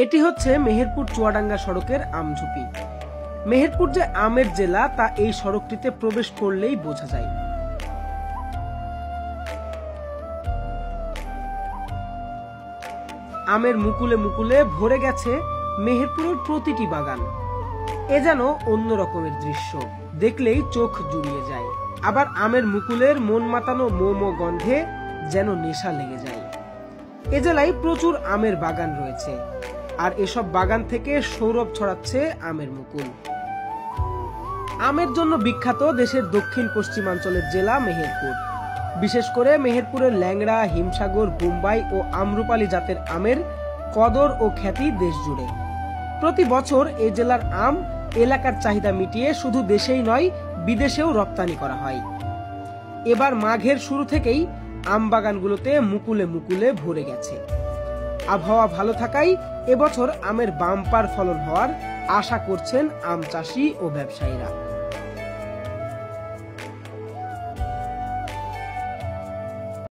এটি হচ্ছে মেহেরপুর চুয়াডাঙ্গা সড়কের আমঝুপি। মেহেরপুর যে আমের জেলা তা এই সড়কটিতে প্রবেশ করলেই বোঝা যায়। আমের মুকুলে মুকুলে ভরে গেছে মেহেরপুরের প্রতিটি বাগান। এ যেন অন্য রকমের দৃশ্য, দেখলেই চোখ জুড়িয়ে যায়। আবার আমের মুকুলের মন মাতানো মোমো গন্ধে যেন নেশা লেগে যায়। এ জেলায় প্রচুর আমের বাগান রয়েছে, আর এসব বাগান থেকে সৌরভ ছড়াচ্ছে আমের মুকুল। আমের জন্য বিখ্যাত দেশের দক্ষিণ পশ্চিমাঞ্চলের জেলা মেহেরপুর। বিশেষ করে মেহেরপুরের ল্যাংড়া, হিমসাগর, বোম্বাই ও আম্রপালি জাতের আমের কদর ও খ্যাতি দেশ জুড়ে। প্রতি বছর এই জেলার আম এলাকার চাহিদা মিটিয়ে শুধু দেশেই নয়, বিদেশেও রপ্তানি করা হয়। এবার মাঘের শুরু থেকেই আম বাগানগুলোতে মুকুলে মুকুলে ভরে গেছে। আবহাওয়া ভালো থাকায় এবছর আমের বাম্পার ফলন হওয়ার আশা করছেন আম চাষি ও ব্যবসায়ীরা।